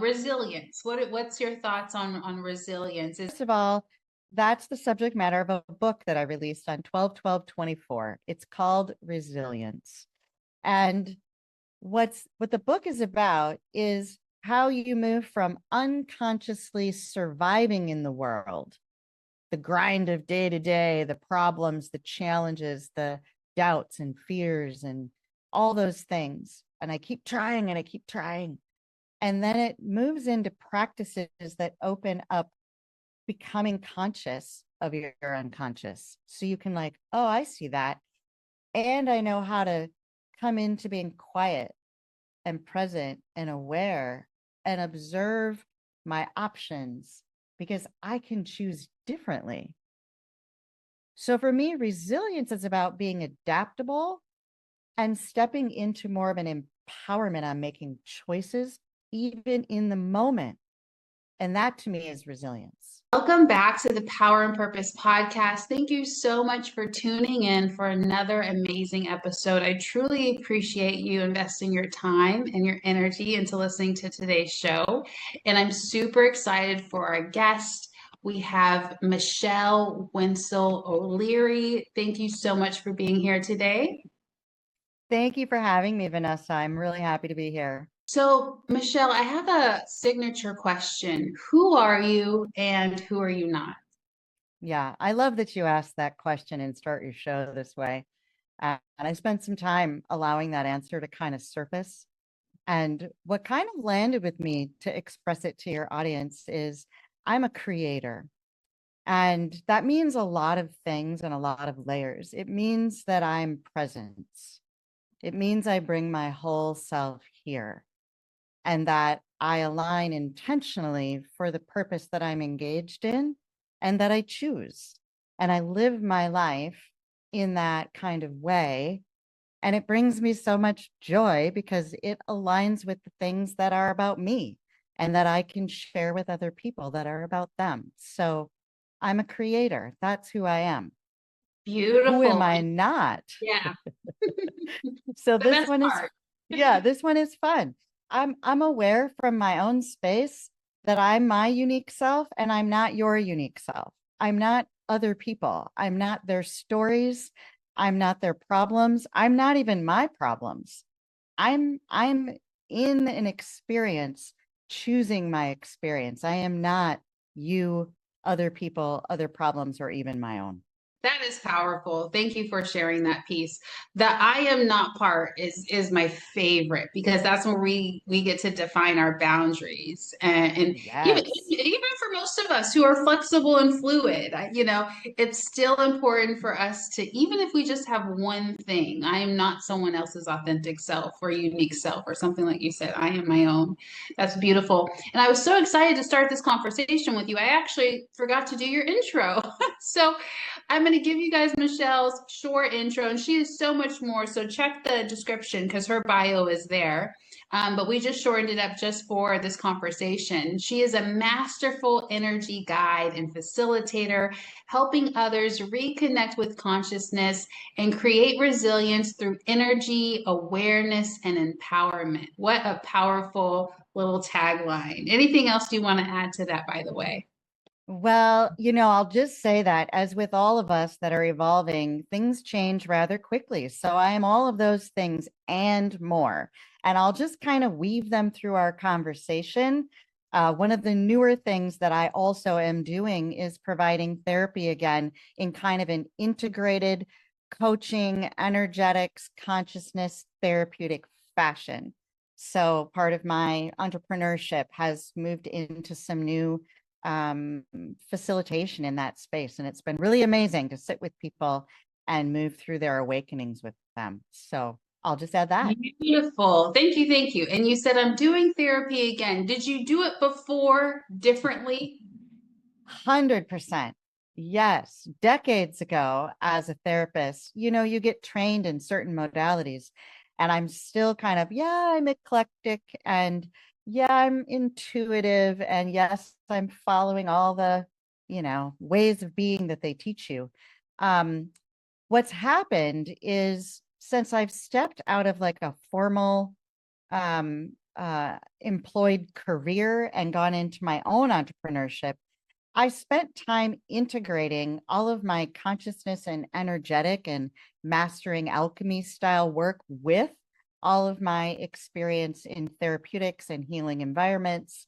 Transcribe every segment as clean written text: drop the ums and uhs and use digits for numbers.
Resilience. What's your thoughts on resilience? First of all, that's the subject matter of a book that I released on 12/12/24. It's called Resilience. And what the book is about is how you move from unconsciously surviving in the world, the grind of day to day, the problems, the challenges, the doubts and fears and all those things. And I keep trying and I keep trying. And then it moves into practices that open up becoming conscious of your unconscious. So you can like, oh, I see that. And I know how to come into being quiet and present and aware and observe my options because I can choose differently. So for me, resilience is about being adaptable and stepping into more of an empowerment on making choices, even in the moment. And that to me is resilience. Welcome back to the Power and Purpose podcast. Thank you so much for tuning in for another amazing episode. I truly appreciate you investing your time and your energy into listening to today's show. And I'm super excited for our guest. We have Winslow O'Leary. Thank you so much for being here today. Thank you for having me, Vanessa. I'm really happy to be here. So, Michelle, I have a signature question. Who are you and who are you not? Yeah, I love that you asked that question and start your show this way. And I spent some time allowing that answer to kind of surface. And what kind of landed with me to express it to your audience is I'm a creator. And that means a lot of things and a lot of layers. It means that I'm present. It means I bring my whole self here and that I align intentionally for the purpose that I'm engaged in and that I choose. And I live my life in that kind of way. And it brings me so much joy because it aligns with the things that are about me and that I can share with other people that are about them. So I'm a creator. That's who I am. Who am Beautiful. I not? Yeah, So the this best one is, part. yeah, this one is fun. I'm aware from my own space that I'm my unique self and I'm not your unique self. I'm not other people. I'm not their stories. I'm not their problems. I'm not even my problems. I'm in an experience, choosing my experience. I am not you, other people, other problems, or even my own. That is powerful. Thank you for sharing that piece. The I am not part is my favorite because that's where we get to define our boundaries and Yes. even for most of us who are flexible and fluid, it's still important for us to even if we just have one thing. I am not someone else's authentic self or unique self or something like you said. I am my own. That's beautiful. And I was so excited to start this conversation with you. I actually forgot to do your intro. So I'm going to give you guys Michelle's short intro, and she is so much more. So check the description because her bio is there. But we just shortened it up just for this conversation. She is a masterful energy guide and facilitator, helping others reconnect with consciousness and create resilience through energy, awareness, and empowerment. What a powerful little tagline. Anything else you want to add to that, by the way? Well, I'll just say that as with all of us that are evolving, things change rather quickly. So I am all of those things and more. And I'll just kind of weave them through our conversation. One of the newer things that I also am doing is providing therapy again in kind of an integrated coaching, energetics, consciousness, therapeutic fashion. So part of my entrepreneurship has moved into some new facilitation in that space. And it's been really amazing to sit with people and move through their awakenings with them. So I'll just add that. Beautiful. Thank you. Thank you. And you said, I'm doing therapy again. Did you do it before differently? 100%. Yes. Decades ago, as a therapist, you get trained in certain modalities. And I'm still kind of, yeah, I'm eclectic and yeah, I'm intuitive. And yes, I'm following all the, ways of being that they teach you. Um, what's happened is since I've stepped out of like a formal employed career and gone into my own entrepreneurship, I spent time integrating all of my consciousness and energetic and mastering alchemy style work with all of my experience in therapeutics and healing environments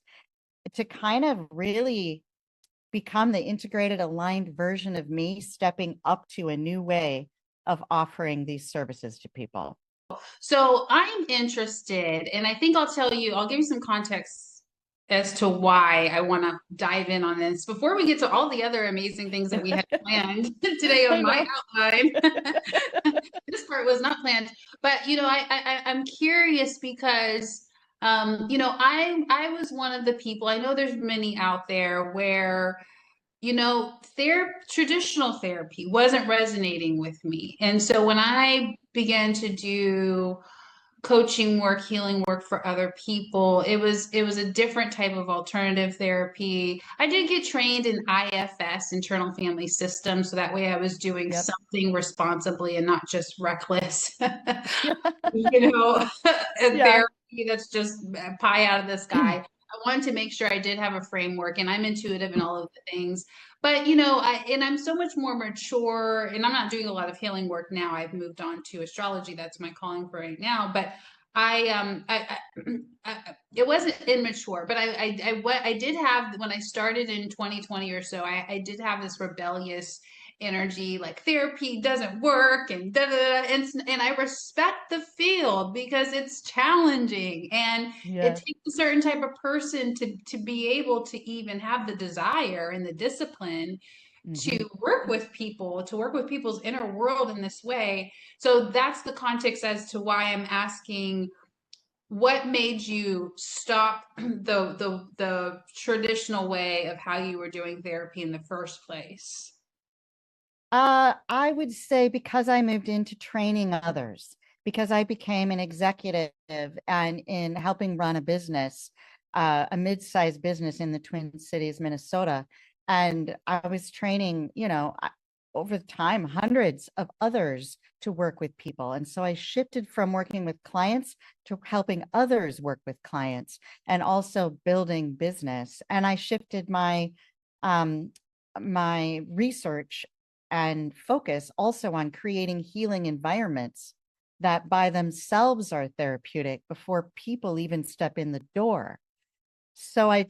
to kind of really become the integrated, aligned version of me, stepping up to a new way of offering these services to people. So I'm interested, and I think I'll give you some context as to why I want to dive in on this before we get to all the other amazing things that we had planned today on my outline. This part was not planned, but I'm curious because I was one of the people. I know there's many out there where traditional therapy wasn't resonating with me. And so when I began to do coaching work, healing work for other people, it was a different type of alternative therapy. I did get trained in IFS, internal family system, so that way I was doing something responsibly and not just reckless. Therapy that's just pie out of the sky. I wanted to make sure I did have a framework, and I'm intuitive in all of the things. But I'm so much more mature, and I'm not doing a lot of healing work now. I've moved on to astrology. That's my calling for right now. But it wasn't immature, but I did have, when I started in 2020 or so, I did have this rebellious energy, like therapy doesn't work and da, da, da, and I respect the field because it's challenging, and it takes a certain type of person to be able to even have the desire and the discipline to work with people, to work with people's inner world in this way. So that's the context as to why I'm asking, what made you stop the traditional way of how you were doing therapy in the first place? I would say because I moved into training others, because I became an executive and in helping run a business, a mid-sized business in the Twin Cities, Minnesota. And I was training, over time, hundreds of others to work with people. And so I shifted from working with clients to helping others work with clients and also building business. And I shifted my research and focus also on creating healing environments that by themselves are therapeutic before people even step in the door. So I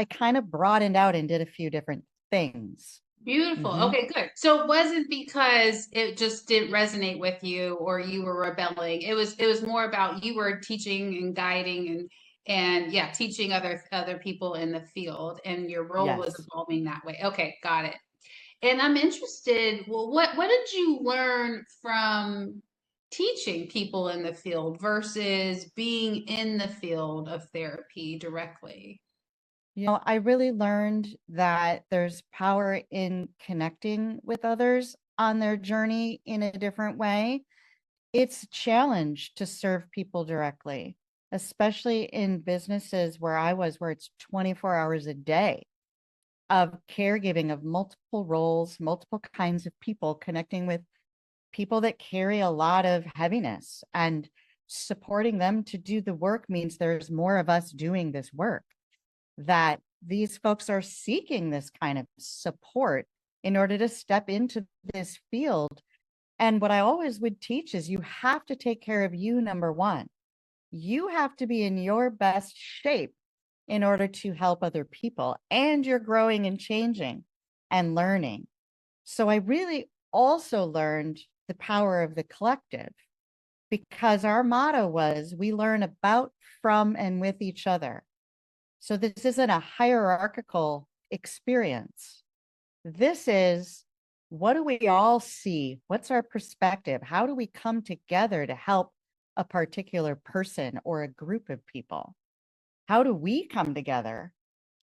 kind of broadened out and did a few different things. Beautiful. Okay, good. So it wasn't because it just didn't resonate with you or you were rebelling. It was more about you were teaching and guiding and yeah, teaching other people in the field, and your role was evolving that way. Okay, got it. And I'm interested, well, what did you learn from teaching people in the field versus being in the field of therapy directly? I really learned that there's power in connecting with others on their journey in a different way. It's a challenge to serve people directly, especially in businesses where it's 24 hours a day of caregiving of multiple roles, multiple kinds of people, connecting with people that carry a lot of heaviness, and supporting them to do the work means there's more of us doing this work, that these folks are seeking this kind of support in order to step into this field. And what I always would teach is you have to take care of you, number one. You have to be in your best shape in order to help other people, and you're growing and changing and learning. So I really also learned the power of the collective, because our motto was we learn about, from, and with each other. So this isn't a hierarchical experience. This is, what do we all see? What's our perspective? How do we come together to help a particular person or a group of people? How do we come together?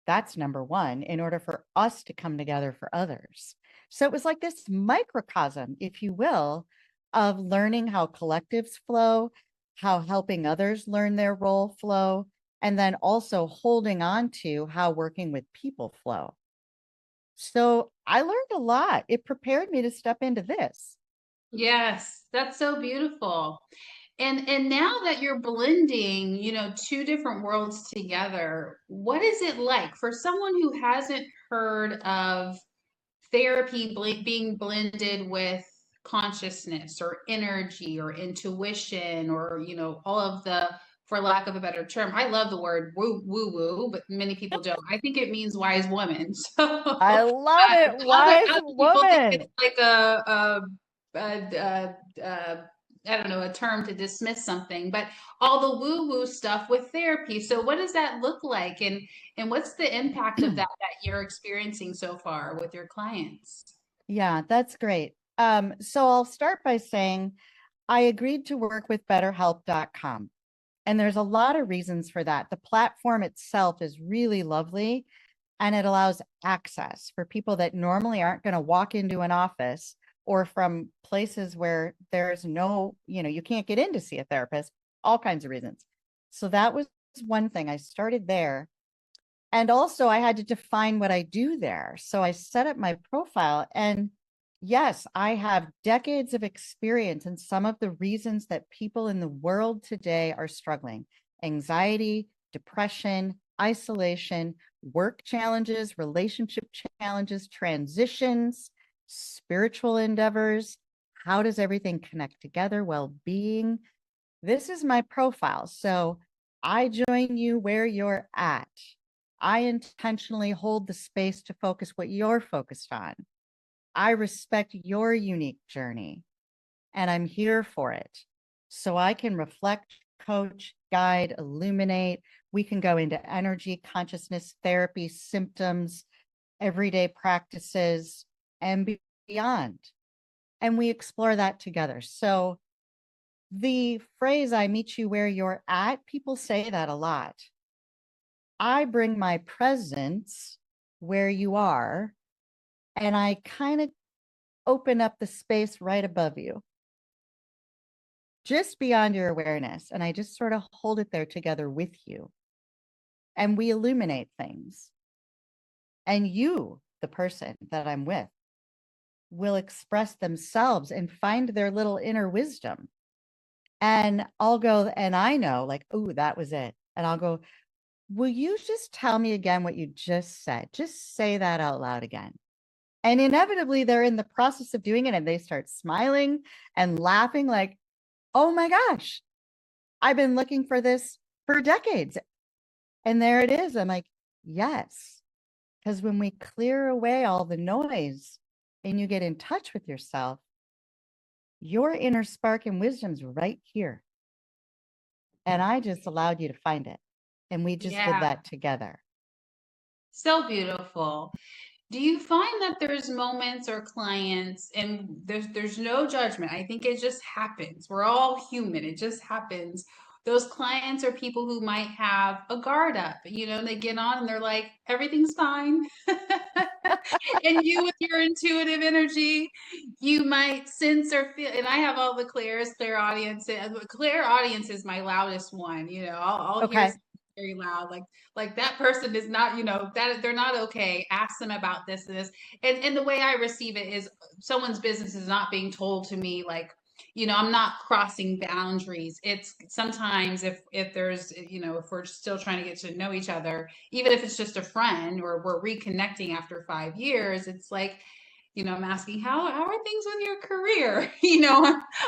That's number one, in order for us to come together for others. So it was like this microcosm, if you will, of learning how collectives flow, how helping others learn their role flow, and then also holding on to how working with people flow. So I learned a lot. It prepared me to step into this. Yes, that's so beautiful. And now that you're blending, two different worlds together, what is it like for someone who hasn't heard of therapy being blended with consciousness or energy or intuition or all of the, for lack of a better term, I love the word woo, but many people don't. I think it means wise woman. So I love it. Wise other people think woman. it's like a I don't know, a term to dismiss something, but all the woo woo stuff with therapy. So what does that look like? And what's the impact of that you're experiencing so far with your clients? Yeah, that's great. So I'll start by saying I agreed to work with BetterHelp.com. And there's a lot of reasons for that. The platform itself is really lovely and it allows access for people that normally aren't going to walk into an office or from places where there's no, you can't get in to see a therapist, all kinds of reasons. So that was one thing. I started there. And also, I had to define what I do there. So I set up my profile. And yes, I have decades of experience in some of the reasons that people in the world today are struggling: anxiety, depression, isolation, work challenges, relationship challenges, transitions, spiritual endeavors. How does everything connect together? Well being. This is my profile. So I join you where you're at. I intentionally hold the space to focus what you're focused on. I respect your unique journey and I'm here for it. So I can reflect, coach, guide, illuminate. We can go into energy, consciousness, therapy, symptoms, everyday practices, and beyond. And we explore that together. So the phrase, I meet you where you're at, people say that a lot. I bring my presence where you are, and I kind of open up the space right above you, just beyond your awareness. And I just sort of hold it there together with you. And we illuminate things. And you, the person that I'm with, will express themselves and find their little inner wisdom. And I'll go, and I know, like, oh, that was it. And I'll go, will you just tell me again what you just said? Just say that out loud again. And inevitably, they're in the process of doing it and they start smiling and laughing, like, oh my gosh, I've been looking for this for decades. And there it is. I'm like, yes. Because when we clear away all the noise and you get in touch with yourself, your inner spark and wisdom's right here. And I just allowed you to find it. And we just did Yeah, that together. so beautiful. Do you find that there's moments or clients, and there's no judgment. I think it just happens. We're all human. It just happens. Those clients are people who might have a guard up, they get on and they're like, everything's fine. And you with your intuitive energy, you might sense or feel, and I have all the clear audience. Clear audience is my loudest one. I'll hear Okay. something very loud, like that person is not, that they're not okay. Ask them about this and this. And the way I receive it is someone's business is not being told to me, like, I'm not crossing boundaries. It's sometimes if there's, if we're still trying to get to know each other, even if it's just a friend or we're reconnecting after 5 years, it's like, I'm asking how are things with your career?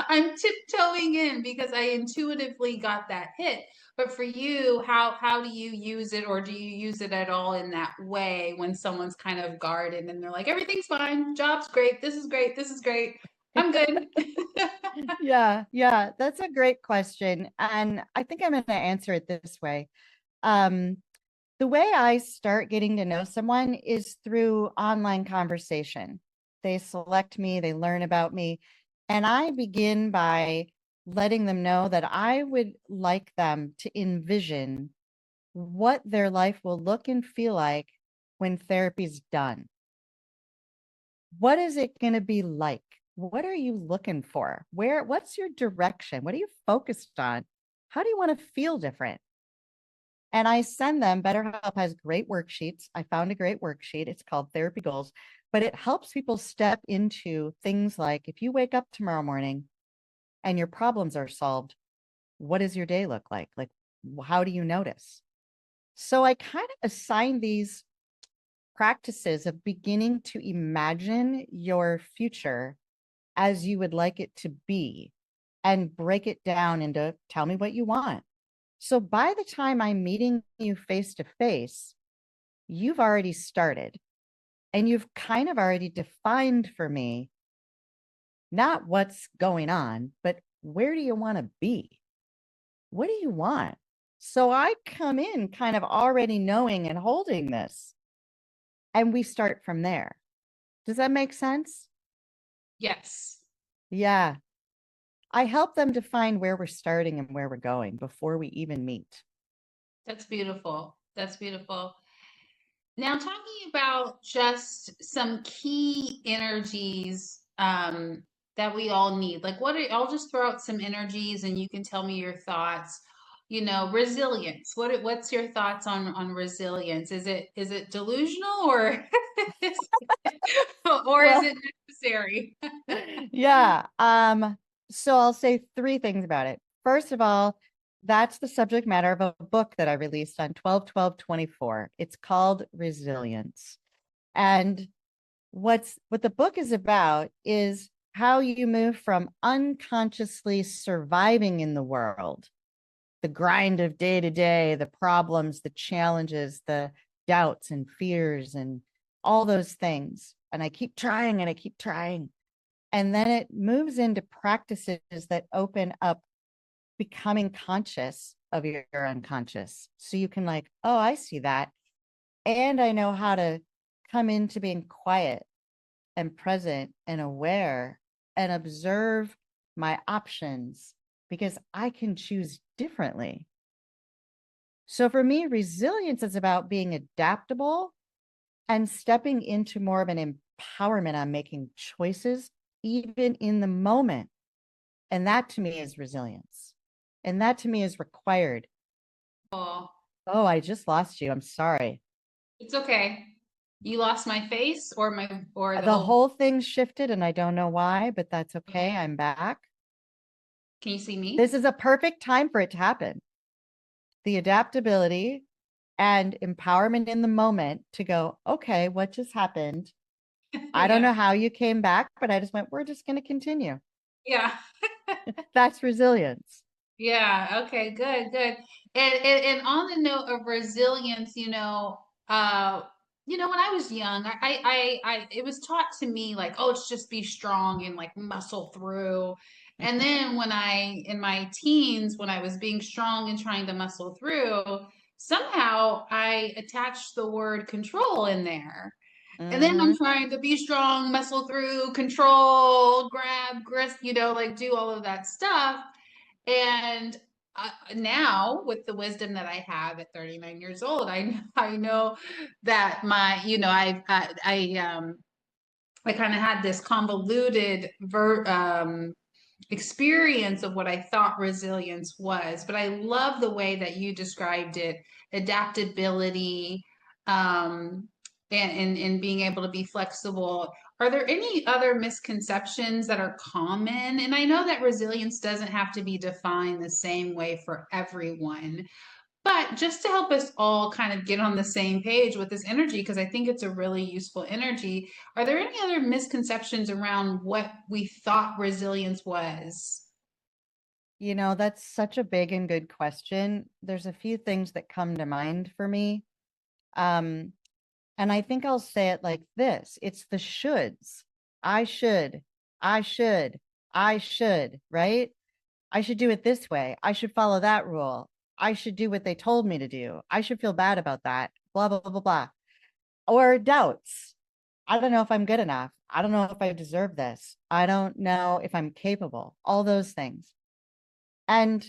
I'm tiptoeing in because I intuitively got that hit. But for you, how do you use it, or do you use it at all in that way when someone's kind of guarded and they're like, everything's fine, job's great, this is great, this is great, I'm good. Yeah, that's a great question. And I think I'm going to answer it this way. Um, the way I start getting to know someone is through online conversation. They select me, they learn about me, and I begin by letting them know that I would like them to envision what their life will look and feel like when therapy's done. What is it going to be like? What are you looking for? What's your direction? What are you focused on? How do you want to feel different? And I send them, BetterHelp has great worksheets. I found a great worksheet. It's called Therapy Goals, but it helps people step into things like, if you wake up tomorrow morning and your problems are solved, what does your day look like? Like, how do you notice? So I kind of assign these practices of beginning to imagine your future as you would like it to be and break it down into tell me what you want. So by the time I'm meeting you face to face, you've already started and you've kind of already defined for me not what's going on, but where do you want to be? What do you want? So I come in kind of already knowing and holding this, and we start from there. Does that make sense? Yes. Yeah. I help them define where we're starting and where we're going before we even meet. That's beautiful. That's beautiful. Now, talking about just some key energies that we all need. Like, I'll just throw out some energies, and you can tell me your thoughts. Resilience. What's your thoughts on resilience? Is it delusional, or is or is Well, it necessary? yeah. So I'll say three things about it. First of all, that's the subject matter of a book that I released on 12/12/24. It's called Resilience. And what the book is about is how you move from unconsciously surviving in the world, the grind of day to day, the problems, the challenges, the doubts and fears and all those things. And I keep trying and I keep trying. And then it moves into practices that open up becoming conscious of your unconscious. So you can like, oh, I see that. And I know how to come into being quiet and present and aware and observe my options because I can choose differently. So for me, resilience is about being adaptable and stepping into more of an empowerment on making choices, even in the moment. And that to me is resilience. And that to me is required. Oh, Oh, I just lost you. I'm sorry. it's okay. You lost my face, or the The whole. whole thing shifted and I don't know why, but that's okay. Okay. I'm back. Can you see me? This is a perfect time for it to happen. The adaptability and empowerment in the moment to go, okay, what just happened? I don't Yeah. know how you came back, but I just went, we're just going to continue. Yeah. That's resilience. Yeah. Okay. Good. Good. And on the note of resilience, when I was young, it was taught to me like, oh, it's just be strong and like muscle through. And then in my teens, when I was being strong and trying to muscle through, somehow I attached the word control in there. And then Mm-hmm. I'm trying to be strong, muscle through, control, grab, grist, like do all of that stuff. And now, with the wisdom that I have at 39 years old, I know that I kind of had this convoluted experience of what I thought resilience was. But I love the way that you described it, adaptability, um, and being able to be flexible. Are there any other misconceptions that are common? And I know that resilience doesn't have to be defined the same way for everyone, but just to help us all kind of get on the same page with this energy, because I think it's a really useful energy, are there any other misconceptions around what we thought resilience was? That's such a big and good question. There's a few things that come to mind for me. Um, and I think I'll say it like this. It's the shoulds. I should, I should, I should, right? I should do it this way. I should follow that rule. I should do what they told me to do. I should feel bad about that. Blah, blah, blah, blah, blah. Or doubts. I don't know if I'm good enough. I don't know if I deserve this. I don't know if I'm capable. All those things. And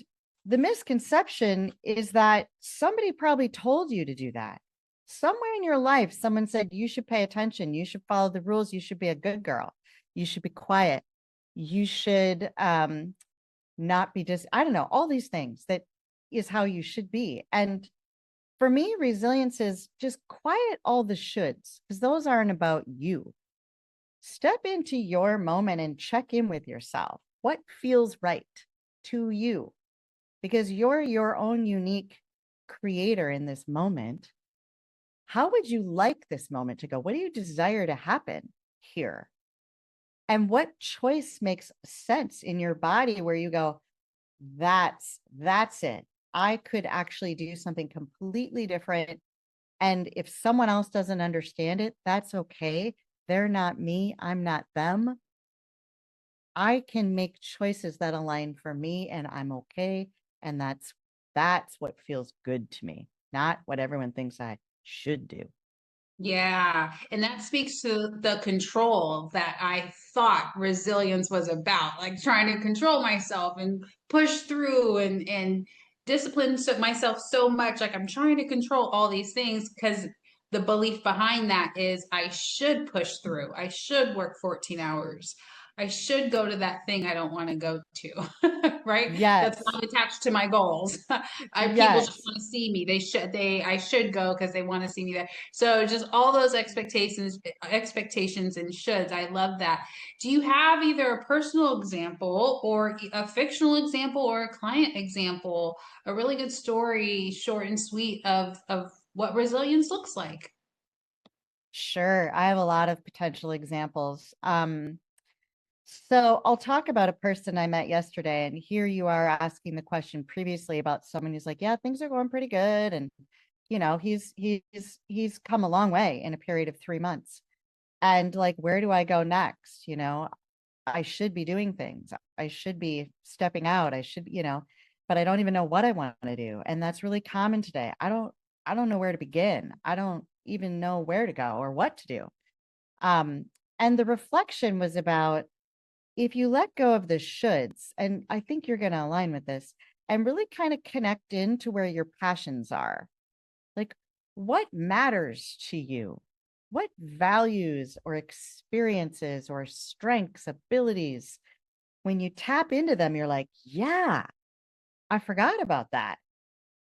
the misconception is that somebody probably told you to do that. Somewhere in your life, someone said you should pay attention. You should follow the rules. You should be a good girl. You should be quiet. You should not be just, I don't know, all these things that is how you should be. And for me, resilience is just quiet all the shoulds because those aren't about you. Step into your moment and check in with yourself. What feels right to you? because you're your own unique creator in this moment. How would you like this moment to go? What do you desire to happen here? And what choice makes sense in your body where you go, that's it. I could actually do something completely different. And if someone else doesn't understand it, that's okay. They're not me. I'm not them. I can make choices that align for me and I'm okay. And that's what feels good to me, not what everyone thinks I should do. Yeah, and that speaks to the control that I thought resilience was about, like trying to control myself and push through and discipline myself so much. Like I'm trying to control all these things because the belief behind that is I should push through. I should work 14 hours. I should go to that thing I don't want to go to, right? That's Yes. not attached to my goals. People just Yes. want to see me. I should go because they want to see me there. So just all those expectations and shoulds. I love that. Do you have either a personal example or a fictional example or a client example, a really good story, short and sweet of what resilience looks like? Sure. I have a lot of potential examples. So I'll talk about a person I met yesterday, and here you are asking the question previously about someone who's like, yeah, things are going pretty good. And he's come a long way in a period of 3 months. And like, where do I go next? I should be doing things. I should be stepping out. I should, but I don't even know what I want to do. And that's really common today. I don't know where to begin. I don't even know where to go or what to do. Um, and the reflection was about if you let go of the shoulds, and I think you're going to align with this, and really kind of connect into where your passions are. Like, what matters to you? What values or experiences or strengths, abilities, when you tap into them, you're like, yeah, I forgot about that.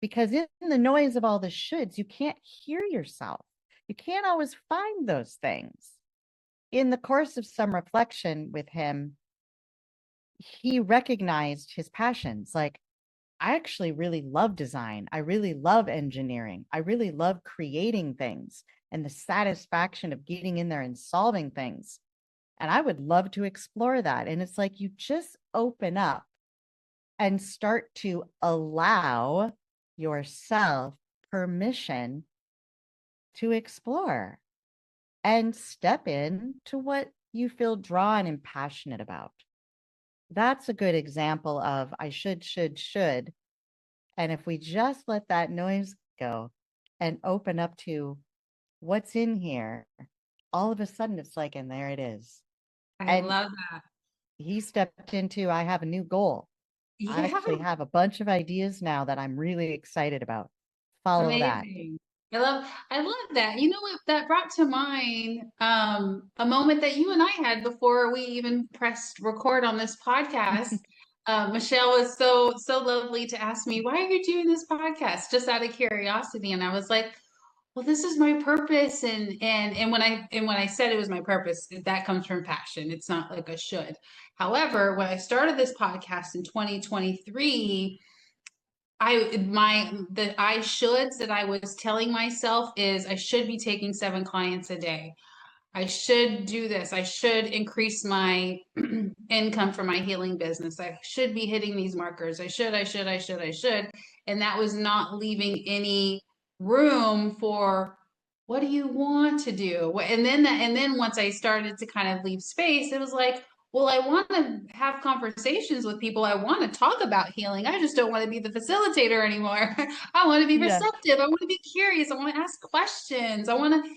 Because in the noise of all the shoulds, you can't hear yourself. You can't always find those things. In the course of some reflection with him, he recognized his passions. Like, I actually really love design. I really love engineering. I really love creating things and the satisfaction of getting in there and solving things. And I would love to explore that. And it's like you just open up and start to allow yourself permission to explore and step in to what you feel drawn and passionate about. That's a good example of I should. And if we just let that noise go and open up to what's in here, all of a sudden it's like, and there it is. I And love that. he stepped into, I have a new goal. I Yeah, actually have a bunch of ideas now that I'm really excited about. Follow that. amazing. I love that. You know what that brought to mind a moment that you and I had before we even pressed record on this podcast. Michelle was so lovely to ask me, why are you doing this podcast? Just out of curiosity. And I was like, well, this is my purpose. And when I said it was my purpose, that comes from passion. It's not like a should. However, when I started this podcast in 2023, the I shoulds that I was telling myself is I should be taking 7 clients a day. I should do this. I should increase my income for my healing business. I should be hitting these markers. I should. And that was not leaving any room for what do you want to do? And then once I started to kind of leave space, it was like, well, I want to have conversations with people. I want to talk about healing. I just don't want to be the facilitator anymore. I want to be Yeah. receptive. I want to be curious. I want to ask questions. I want to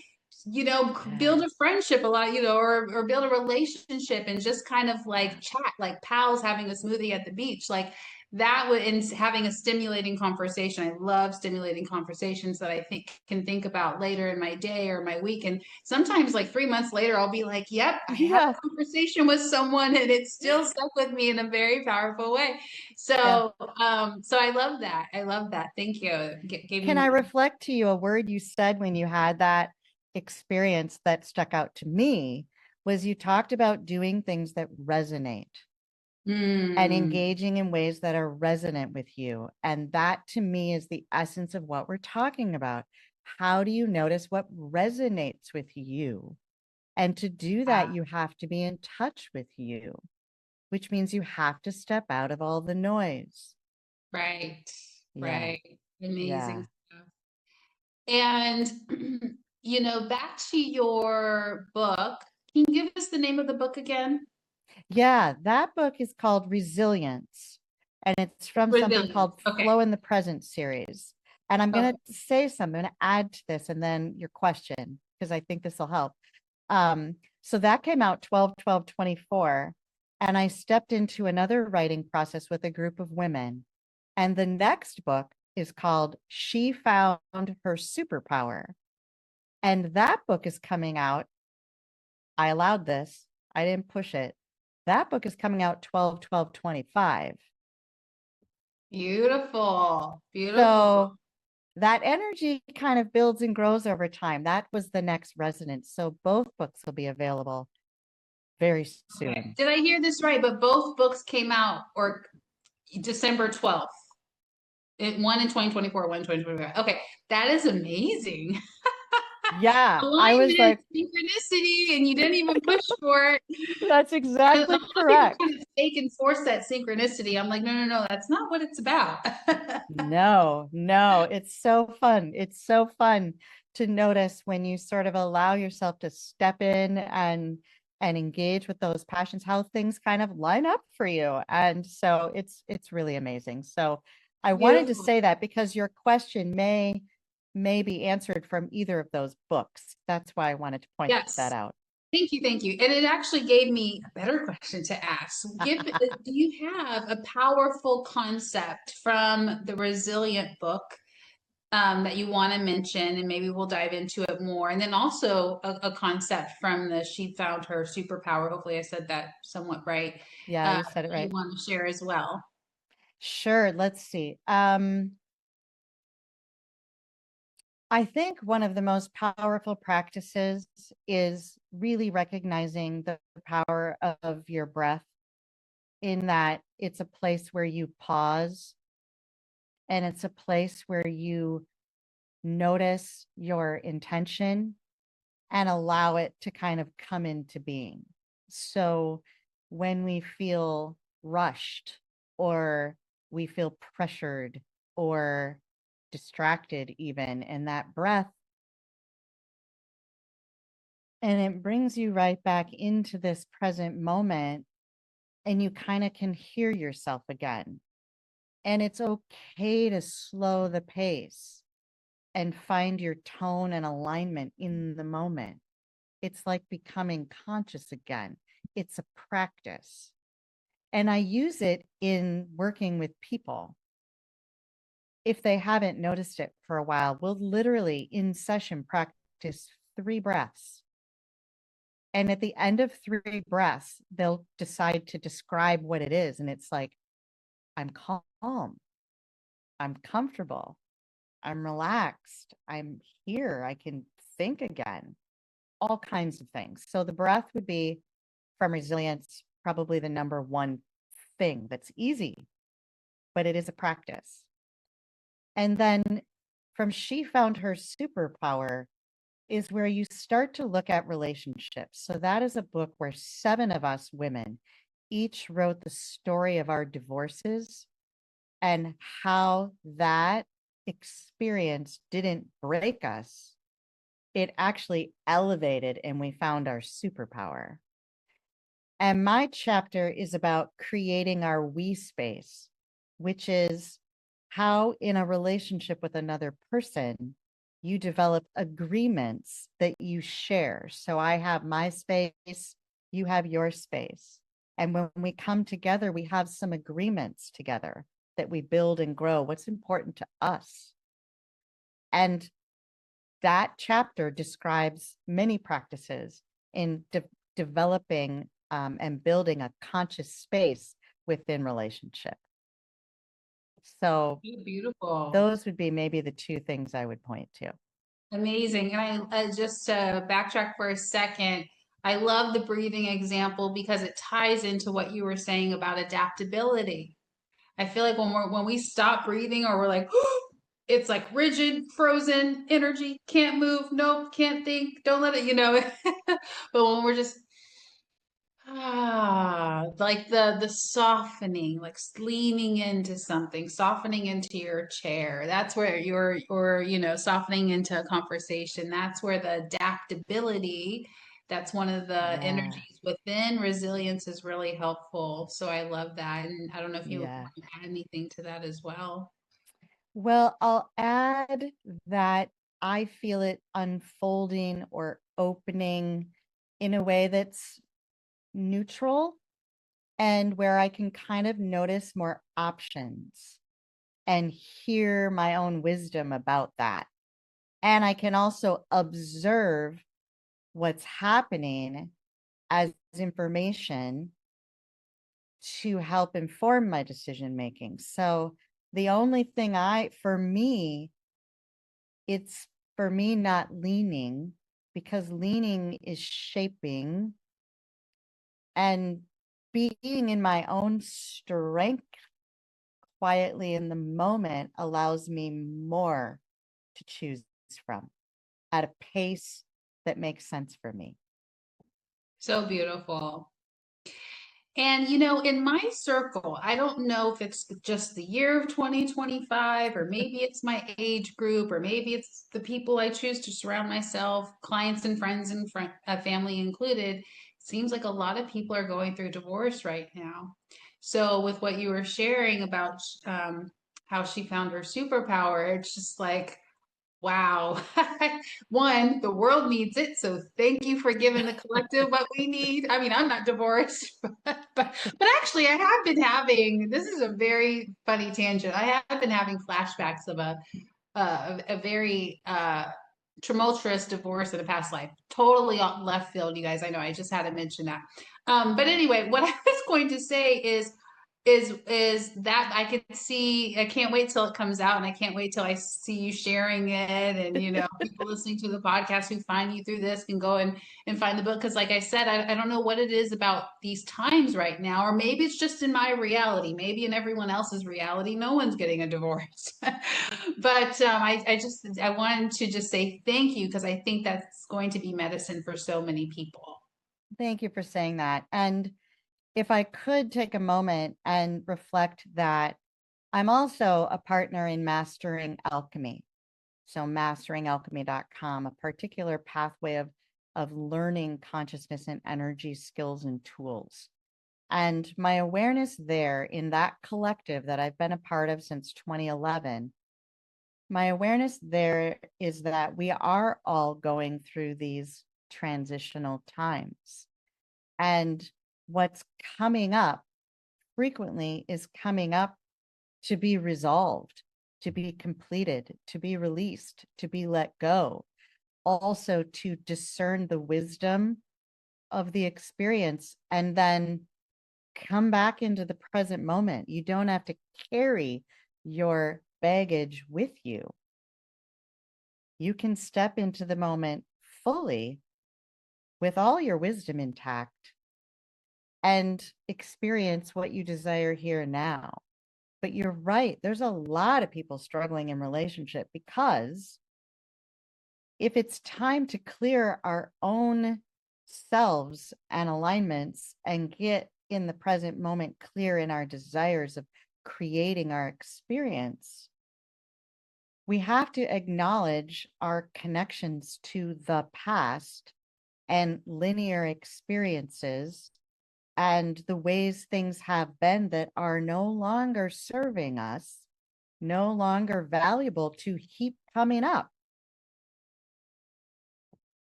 build Yes. a friendship a lot, or build a relationship and just kind of like chat like pals having a smoothie at the beach. Like that would, and having a stimulating conversation. I love stimulating conversations that I can think about later in my day or my week. And sometimes like 3 months later, I'll be like, yep, I had Yeah. a conversation with someone and it still stuck with me in a very powerful way. Yeah. So I love that. I love that. Thank you. Gave Can me I reflect to you a word you said when you had that experience that stuck out to me was you talked about doing things that resonate. and Hmm. engaging in ways that are resonant with you. And that to me is the essence of what we're talking about. How do you notice what resonates with you? And to do that, Yeah. you have to be in touch with you, which means you have to step out of all the noise. Right. Yeah. Right. Amazing Yeah. stuff. And, back to your book. Can you give us the name of the book again? Yeah. That book is called Resilience, and it's from something Resilience. called Okay. Flow in the Present series. And I'm going Okay. to say something, I'm going to add to this and then your question, because I think this will help. So that came out 12/12/24, and I stepped into another writing process with a group of women. And the next book is called She Found Her Superpower. And that book is coming out. I allowed this. I didn't push it. That book is coming out 12/12/25. Beautiful. Beautiful. So that energy kind of builds and grows over time. That was the next resonance. So both books will be available very Okay. soon. Did I hear this right? But both books came out or December 12th. One in 2024, one in 2025. Okay. That is amazing. Yeah, I was Alignment, like, synchronicity, and you didn't even push for it. that's A lot exactly of people correct. kind of fake and force that synchronicity. I'm like, no, no, no, that's not what it's about. No, no, it's so fun. It's so fun to notice when you sort of allow yourself to step in and engage with those passions, how things kind of line up for you. And so it's really amazing. So I wanted to Beautiful. say that because your question may be answered from either of those books. That's why I wanted to point that Yes. out. Thank you, thank you. And it actually gave me a better question to ask. Do you have a powerful concept from the Resilient book that you want to mention, and maybe we'll dive into it more. And then also a concept from the She Found Her Superpower. Hopefully, I said that somewhat right. Yeah, you said it That you right. want to share as well. Sure, let's see. I think one of the most powerful practices is really recognizing the power of your breath, in that it's a place where you pause and it's a place where you notice your intention and allow it to kind of come into being. So when we feel rushed or we feel pressured or distracted, even, and that breath, and it brings you right back into this present moment, and you kind of can hear yourself again. And it's okay to slow the pace and find your tone and alignment in the moment. It's like becoming conscious again. It's a practice. And I use it in working with people. If they haven't noticed it for a while, we'll literally in session practice 3 breaths. And at the end of 3 breaths, they'll decide to describe what it is. And it's like, I'm calm, I'm comfortable, I'm relaxed, I'm here, I can think again, all kinds of things. So the breath would be, from Resilience, probably the number one thing that's easy, but it is a practice. And then from She Found Her Superpower is where you start to look at relationships. So that is a book where 7 of us women each wrote the story of our divorces and how that experience didn't break us. It actually elevated and we found our superpower. And my chapter is about creating our we space, which is how in a relationship with another person, you develop agreements that you share. So I have my space, you have your space. And when we come together, we have some agreements together that we build and grow. What's important to us? And that chapter describes many practices in developing and building a conscious space within relationship. So Beautiful. those would be maybe the 2 things I would point to. Amazing. And I just to backtrack for a second, I love the breathing example because it ties into what you were saying about adaptability. I feel like when we stop breathing or we're like, it's like rigid, frozen energy, can't move, nope, can't think, don't let it, but when we're just like the softening, like leaning into something, softening into your chair. That's where you're, or softening into a conversation. That's where the adaptability, that's one of the Yeah. energies within resilience is really helpful. So I love that. And I don't know if you Yeah. want to add anything to that as well. Well, I'll add that I feel it unfolding or opening in a way that's neutral and where I can kind of notice more options and hear my own wisdom about that. And I can also observe what's happening as information to help inform my decision making. So the only thing for me, it's for me not leaning, because leaning is shaping, and being in my own strength quietly in the moment allows me more to choose from at a pace that makes sense for me. So beautiful. And in my circle, I don't know if it's just the year of 2025, or maybe it's my age group, or maybe it's the people I choose to surround myself, clients and friends and family included. Seems like a lot of people are going through divorce right now. So, with what you were sharing about how she found her superpower, it's just like, wow. One, the world needs it. So thank you for giving the collective what we need. I mean, I'm not divorced, but actually I have been having, this is a very funny tangent. I have been having flashbacks of a very tumultuous divorce in a past life. Totally off left field, you guys. I know I just had to mention that. But anyway, what I was going to say is that I could see, I can't wait till it comes out, and I can't wait till I see you sharing it, and people listening to the podcast who find you through this can go and find the book, because like I said, I don't know what it is about these times right now, or maybe it's just in my reality, maybe in everyone else's reality no one's getting a divorce. But I wanted to just say thank you, because I think that's going to be medicine for so many people. Thank you for saying that. And if I could take a moment and reflect that I'm also a partner in Mastering Alchemy. So masteringalchemy.com, a particular pathway of learning consciousness and energy skills and tools. And my awareness there in that collective that I've been a part of since 2011, my awareness there is that we are all going through these transitional times. And what's coming up frequently is coming up to be resolved, to be completed, to be released, to be let go. Also to discern the wisdom of the experience and then come back into the present moment. You don't have to carry your baggage with you. You can step into the moment fully with all your wisdom intact and experience what you desire here and now. But you're right, there's a lot of people struggling in relationship, because if it's time to clear our own selves and alignments and get in the present moment clear in our desires of creating our experience, we have to acknowledge our connections to the past and linear experiences and the ways things have been that are no longer serving us, no longer valuable to keep coming up.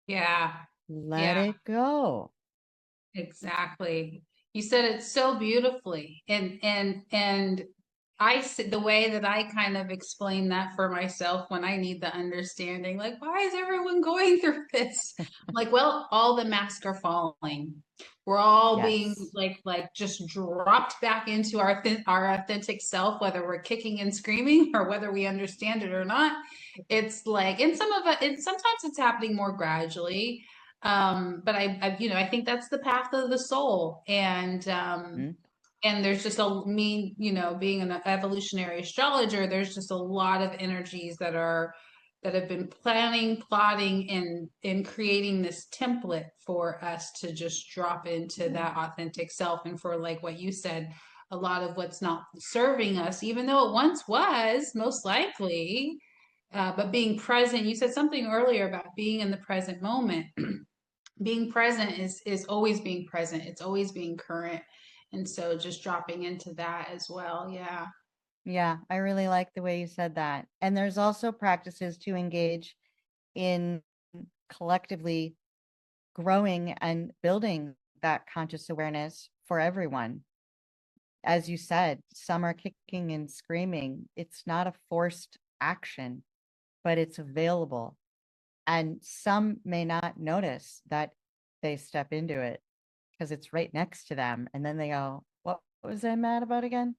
Yeah. Let Yeah. it go. Exactly. You said it so beautifully. And the way that I kind of explain that for myself when I need the understanding, like, why is everyone going through this? Like, well, all the masks are falling. We're all being Yes. like just dropped back into our authentic self, whether we're kicking and screaming or whether we understand it or not. It's like, and sometimes it's happening more gradually. But I think that's the path of the soul. Mhm. And there's just being an evolutionary astrologer, there's just a lot of energies that have been planning, plotting, and creating this template for us to just drop into that authentic self. And for, like what you said, a lot of what's not serving us, even though it once was, most likely, but being present. You said something earlier about being in the present moment. Being present is always being present. It's always being current. And so just dropping into that as well. Yeah. Yeah, I really like the way you said that. And there's also practices to engage in collectively growing and building that conscious awareness for everyone. As you said, some are kicking and screaming. It's not a forced action, but it's available. And some may not notice that they step into it because it's right next to them. And then they go, what was I mad about again?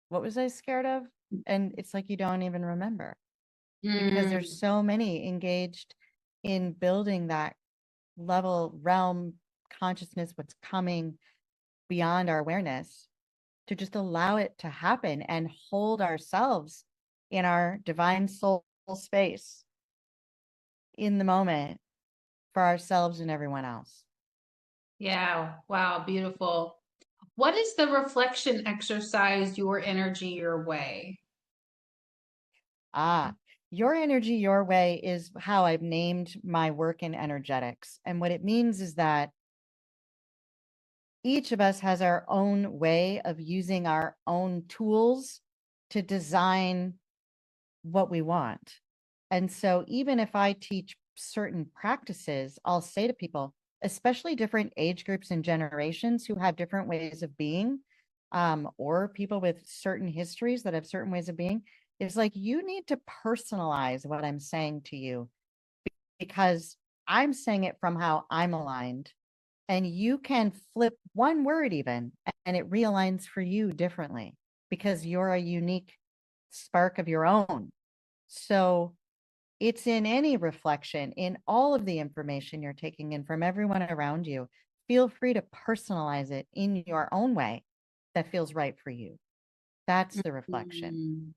What was I scared of? And it's like you don't even remember because there's Mm. so many engaged in building that level realm consciousness, what's coming beyond our awareness, to just allow it to happen and hold ourselves in our divine soul space in the moment for ourselves and everyone else. Yeah. Wow. Beautiful. What is the reflection exercise, your energy, your way? Ah, your energy, your way is how I've named my work in energetics. And what it means is that each of us has our own way of using our own tools to design what we want. And so, even if I teach certain practices, I'll say to people, especially different age groups and generations who have different ways of being, or people with certain histories that have certain ways of being, it's like you need to personalize what I'm saying to you because I'm saying it from how I'm aligned. And you can flip one word even, and it realigns for you differently because you're a unique spark of your own. So it's in any reflection, in all of the information you're taking in from everyone around you. Feel free to personalize it in your own way that feels right for you. That's the reflection. Mm.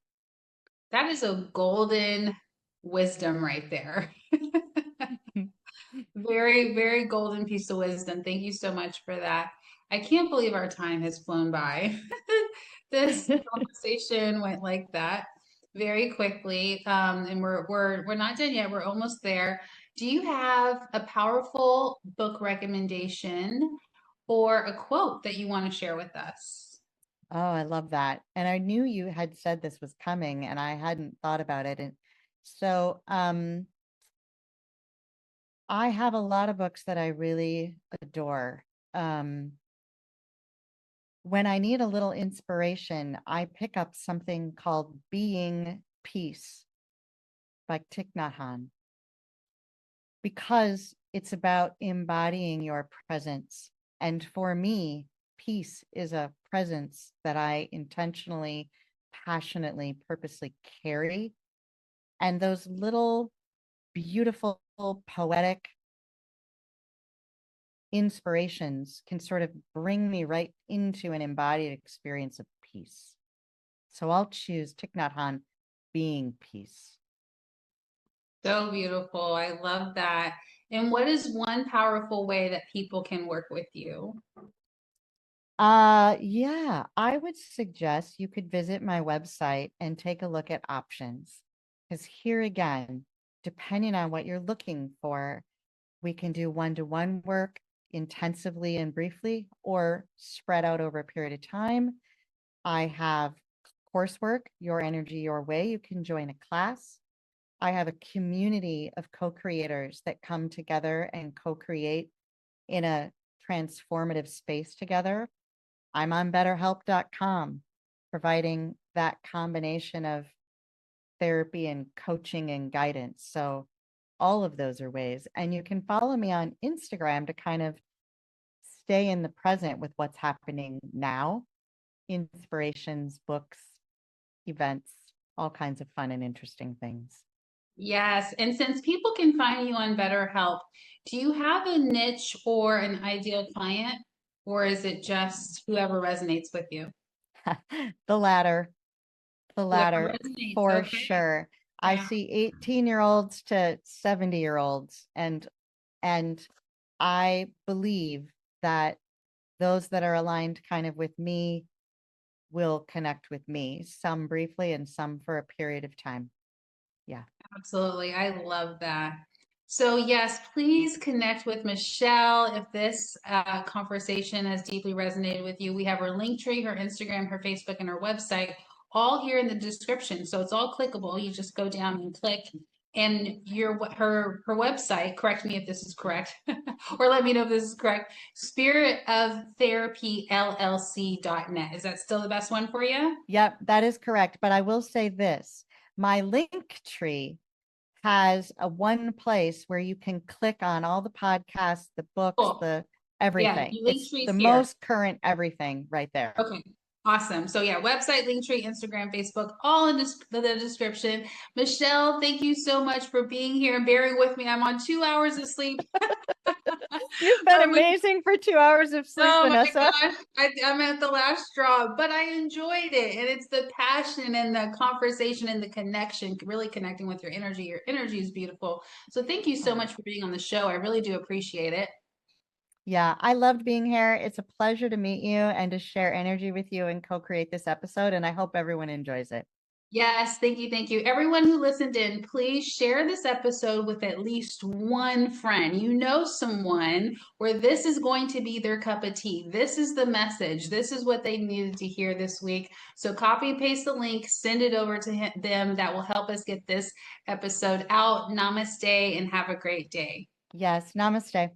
That is a golden wisdom right there. Very, very golden piece of wisdom. Thank you so much for that. I can't believe our time has flown by. This conversation went like that very quickly. And we're not done yet. We're almost there. Do you have a powerful book recommendation or a quote that you want to share with us? Oh, I love that. And I knew you had said this was coming and I hadn't thought about it. And so I have a lot of books that I really adore. Um, when I need a little inspiration, I pick up something called Being Peace by Thich Nhat Hanh because it's about embodying your presence. And for me, peace is a presence that I intentionally, passionately, purposely carry. And those little beautiful, poetic inspirations can sort of bring me right into an embodied experience of peace. So I'll choose Thich Nhat Hanh, Being Peace. So beautiful. I love that. And what is one powerful way that people can work with you? Yeah, I would suggest you could visit my website and take a look at options. Because here again, depending on what you're looking for, we can do one-to-one work intensively and briefly or spread out over a period of time. I have coursework, Your Energy, Your Way. You can join a class. I have a community of co-creators that come together and co-create in a transformative space together. I'm on betterhelp.com, providing that combination of therapy and coaching and guidance. So all of those are ways. And you can follow me on Instagram to kind of stay in the present with what's happening now, inspirations, books, events, all kinds of fun and interesting things. Yes. And since people can find you on BetterHelp, do you have a niche or an ideal client, or is it just whoever resonates with you? The latter, the Whoever latter resonates. for Okay. sure. I Yeah. see 18-year-olds to 70-year-olds, and I believe that those that are aligned kind of with me will connect with me, some briefly and some for a period of time. Yeah. Absolutely. I love that. So, yes, please connect with Michelle if this conversation has deeply resonated with you. We have her link tree, her Instagram, her Facebook, and her website all here in the description. So it's all clickable. You just go down and click. And her website, correct me if this is correct, or let me know if this is correct, spiritoftherapyllc.net. Is that still the best one for you? Yep, that is correct. But I will say this, my link tree has a one place where you can click on all the podcasts, the books, Cool. the Yeah, everything. the link It's tree's the here. most current everything right there. Okay. Awesome. So yeah, website, Linktree, Instagram, Facebook, all in the description. Michelle, thank you so much for being here and bearing with me. I'm on 2 hours of sleep. You've been I wish, amazing for 2 hours of sleep, oh my Vanessa. gosh, I'm at the last straw, but I enjoyed it. And it's the passion and the conversation and the connection, really connecting with your energy. Your energy is beautiful. So thank you so Oh, much for being on the show. I really do appreciate it. yeah, I loved being here. It's a pleasure to meet you and to share energy with you and co-create this episode. And I hope everyone enjoys it. Yes, thank you, thank you. Everyone who listened in, please share this episode with at least one friend. You know someone where this is going to be their cup of tea. This is the message. This is what they needed to hear this week. So copy and paste the link, send it over to them. That will help us get this episode out. Namaste and have a great day. Yes, namaste.